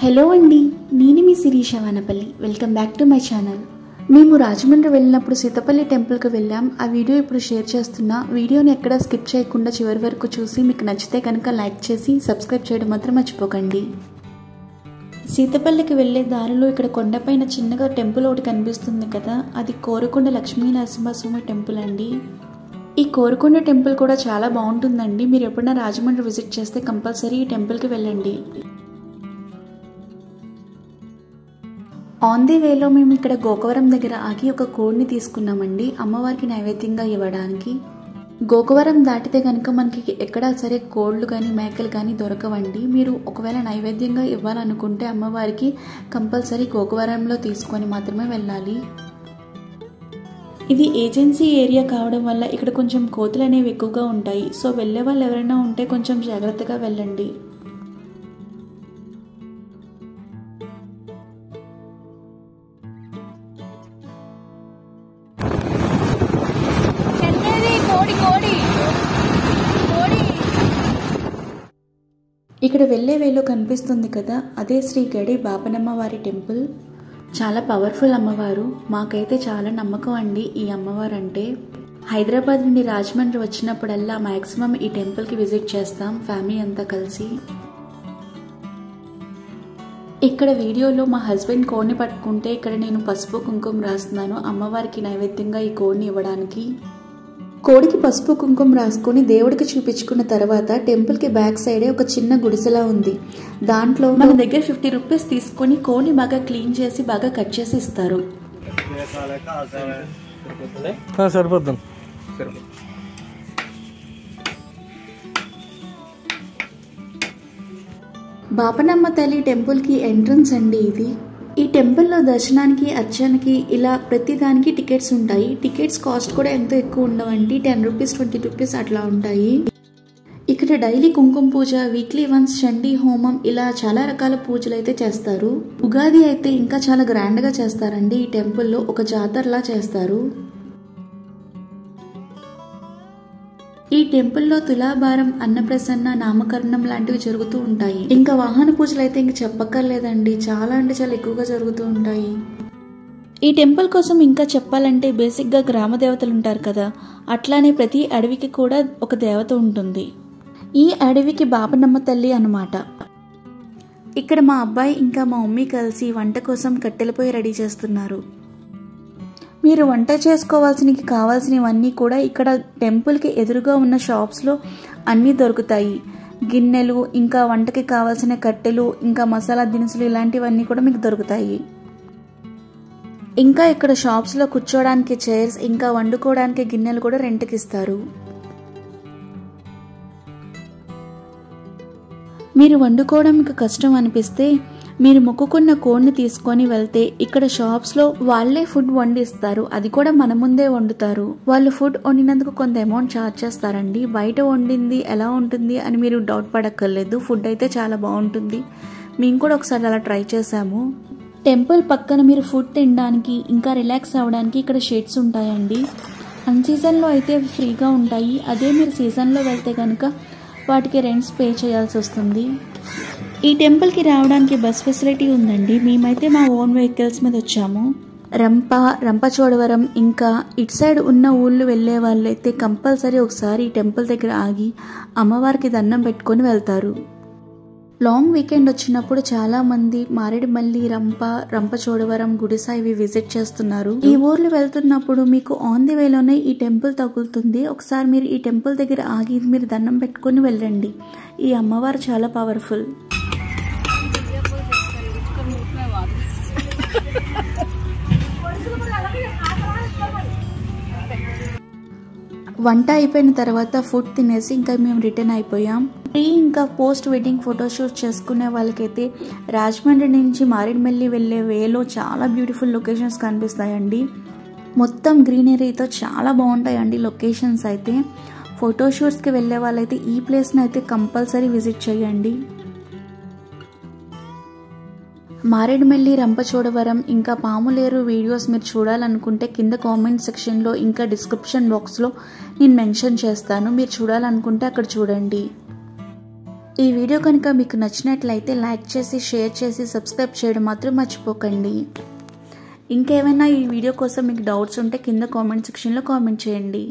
Hello అండి, నేను మీ Sirisha Vanapalli. Welcome back to my channel. మేము రాజమండ్రి వెళ్ళినప్పుడు సీతపల్లి టెంపుల్కి వెళ్ళాం. ఆ వీడియో ఇప్పుడు షేర్ చేస్తున్నా. వీడియోని ఎక్కడా స్కిప్ చేయకుండా చివరి వరకు చూసి మీకు నచ్చితే కనుక లైక్ చేసి సబ్స్క్రైబ్ చేయడం మాత్రం మర్చిపోకండి. సీతపల్లికి వెళ్ళే దారిలో ఇక్కడ కొండపైన చిన్నగా టెంపుల్ ఒకటి కనిపిస్తుంది కదా, అది కోరుకొండ లక్ష్మీ నరసింహస్వామి టెంపుల్ అండి. ఈ కోరుకొండ టెంపుల్ కూడా చాలా బాగుంటుందండి. మీరు ఎప్పుడైనా రాజమండ్రి విజిట్ చేస్తే కంపల్సరీ ఈ టెంపుల్కి వెళ్ళండి. ఆన్ ది వేలో మేము ఇక్కడ గోకవరం దగ్గర ఆగి ఒక కోడిని తీసుకున్నామండి, అమ్మవారికి నైవేద్యంగా ఇవ్వడానికి. గోకవరం దాటితే కనుక మనకి ఎక్కడా సరే కోళ్ళు కానీ మేకలు కానీ దొరకవండి. మీరు ఒకవేళ నైవేద్యంగా ఇవ్వాలనుకుంటే అమ్మవారికి కంపల్సరీ గోకవరంలో తీసుకొని మాత్రమే వెళ్ళాలి. ఇది ఏజెన్సీ ఏరియా కావడం వల్ల ఇక్కడ కొంచెం కోతులు అనేవి ఎక్కువగా ఉంటాయి. సో వెళ్ళే వాళ్ళు ఎవరైనా ఉంటే కొంచెం జాగ్రత్తగా వెళ్ళండి. ఇక్కడ వెళ్ళే వేలో కనిపిస్తుంది కదా, అదే శ్రీ గడి బాపనమ్మ వారి టెంపుల్. చాలా పవర్ఫుల్ అమ్మవారు. మాకైతే చాలా నమ్మకం అండి ఈ అమ్మవారు అంటే. హైదరాబాద్ నుండి రాజమండ్రి వచ్చినప్పుడల్లా మ్యాక్సిమం ఈ టెంపుల్కి విజిట్ చేస్తాం ఫ్యామిలీ అంతా కలిసి. ఇక్కడ వీడియోలో మా హస్బెండ్ కోడిని పట్టుకుంటే ఇక్కడ నేను పసుపు కుంకుమ రాస్తున్నాను అమ్మవారికి నైవేద్యంగా ఈ కోడిని ఇవ్వడానికి. కోడికి పసుపు కుంకుమ రాసుకొని దేవుడికి చూపించుకున్న తర్వాత టెంపుల్కి బ్యాక్ సైడే ఒక చిన్న గుడిసెలా ఉంది. దాంట్లో మన దగ్గర 50 రూపీస్ తీసుకొని కోడిని బాగా క్లీన్ చేసి బాగా కట్ చేసి ఇస్తారు. బాపనమ్మ తల్లి టెంపుల్కి ఎంట్రన్స్ అండి ఇది. ఈ టెంపుల్లో దర్శనానికి అర్చనకి ఇలా ప్రతిదానికి టికెట్స్ ఉంటాయి. టికెట్స్ కాస్ట్ కూడా ఎంతో ఎక్కువ ఉండవండి, 10 రూపీస్ 20 రూపీస్ అట్లా ఉంటాయి. ఇక్కడ డైలీ కుంకుమ పూజ, వీక్లీ వన్స్ చండీ హోమం, ఇలా చాలా రకాల పూజలు అయితే చేస్తారు. ఉగాది అయితే ఇంకా చాలా గ్రాండ్గా చేస్తారండి. ఈ టెంపుల్లో ఒక జాతరలా చేస్తారు. ఈ టెంపుల్లో తులాభారం, అన్నప్రసన్న, నామకరణం లాంటివి జరుగుతూ ఉంటాయి. ఇంకా వాహన పూజలు అయితే ఇంక చెప్పక్కర్లేదండి, చాలా అంటే చాలా ఎక్కువగా జరుగుతూ ఉంటాయి. ఈ టెంపుల్ కోసం ఇంకా చెప్పాలంటే బేసిక్గా గ్రామ దేవతలు ఉంటారు కదా, అట్లానే ప్రతి అడవికి కూడా ఒక దేవత ఉంటుంది. ఈ అడవికి బాపనమ్మ తల్లి అన్నమాట. ఇక్కడ మా అబ్బాయి ఇంకా మా మమ్మీ కలిసి వంట కోసం కట్టెల పొయ్యి రెడీ చేస్తున్నారు. మీరు వంట చేసుకోవాల్సినవి కావాల్సినవన్నీ కూడా ఇక్కడ టెంపుల్కి ఎదురుగా ఉన్న షాప్స్లో అన్నీ దొరుకుతాయి. గిన్నెలు, ఇంకా వంటకి కావాల్సిన కట్టెలు, ఇంకా మసాలా దినుసులు, ఇలాంటివన్నీ కూడా మీకు దొరుకుతాయి. ఇంకా ఇక్కడ షాప్స్లో కూర్చోడానికి చైర్స్, ఇంకా వండుకోవడానికి గిన్నెలు కూడా రెంట్కి ఇస్తారు. మీరు వండుకోవడం మీకు కష్టం అనిపిస్తే మీరు మొక్కుకున్న కోడిని తీసుకొని వెళ్తే ఇక్కడ షాప్స్లో వాళ్ళే ఫుడ్ వండిస్తారు. అది కూడా మన ముందే వండుతారు. వాళ్ళు ఫుడ్ వండినందుకు కొంత అమౌంట్ ఛార్జ్ చేస్తారండి. బయట వండింది ఎలా ఉంటుంది అని మీరు డౌట్ పడక్కర్లేదు. ఫుడ్ అయితే చాలా బాగుంటుంది. మేము కూడా ఒకసారి అలా ట్రై చేసాము. టెంపుల్ పక్కన మీరు ఫుడ్ తినడానికి ఇంకా రిలాక్స్ అవ్వడానికి ఇక్కడ షెడ్స్ ఉంటాయండి. అన్ సీజన్లో అయితే అవి ఫ్రీగా ఉంటాయి. అదే మీరు సీజన్లో వెళ్తే కనుక వాటికి రెంట్స్ పే చేయాల్సి వస్తుంది. ఈ టెంపుల్కి రావడానికి బస్ ఫెసిలిటీ ఉందండి. మేమైతే మా ఓన్ వెహికల్స్ మీద వచ్చాము. రంపచోడవరం ఇంకా ఇటు సైడ్ ఉన్న ఊళ్ళు వెళ్ళే వాళ్ళైతే కంపల్సరీ ఒకసారి ఈ టెంపుల్ దగ్గర ఆగి అమ్మవారికి దండం పెట్టుకొని వెళ్తారు. లాంగ్ వీకెండ్ వచ్చినప్పుడు చాలా మంది మారేడుమల్లి, రంపచోడవరం, గుడిస ఇవి విజిట్ చేస్తున్నారు. ఈ ఊర్లు వెళ్తున్నప్పుడు మీకు ఆన్ ది వేలోనే ఈ టెంపుల్ తగులుతుంది. ఒకసారి మీరు ఈ టెంపుల్ దగ్గర ఆగి మీరు దండం పెట్టుకొని వెళ్ళండి. ఈ అమ్మవారు చాలా పవర్ఫుల్. వంట అయిపోయిన తర్వాత ఫుడ్ తినేసి ఇంకా మేము రిటర్న్ అయిపోయాం. ప్రీ ఇంకా పోస్ట్ వెడ్డింగ్ ఫోటోషూట్ చేసుకునే వాళ్ళకైతే రాజమండ్రి నుంచి మారేడుమల్లి వెళ్ళే వేలో చాలా బ్యూటిఫుల్ లొకేషన్స్ కనిపిస్తాయండి. మొత్తం గ్రీనరీతో చాలా బాగుంటాయండి లొకేషన్స్ అయితే. ఫోటోషూట్స్కి వెళ్ళే వాళ్ళైతే ఈ ప్లేస్ని అయితే కంపల్సరీ విజిట్ చేయండి. మారేడుమల్లి, రంపచోడవరం ఇంకా పాములేరు వీడియోస్ మీరు చూడాలనుకుంటే కింద కామెంట్ సెక్షన్లో ఇంకా డిస్క్రిప్షన్ బాక్స్లో నేను మెన్షన్ చేస్తాను. మీరు చూడాలనుకుంటే అక్కడ చూడండి. ఈ వీడియో కనుక మీకు నచ్చినట్లయితే లైక్ చేసి షేర్ చేసి సబ్స్క్రైబ్ చేయడం మాత్రం మర్చిపోకండి. ఇంకేమైనా ఈ వీడియో కోసం మీకు డౌట్స్ ఉంటే కింద కామెంట్ సెక్షన్లో కామెంట్ చేయండి.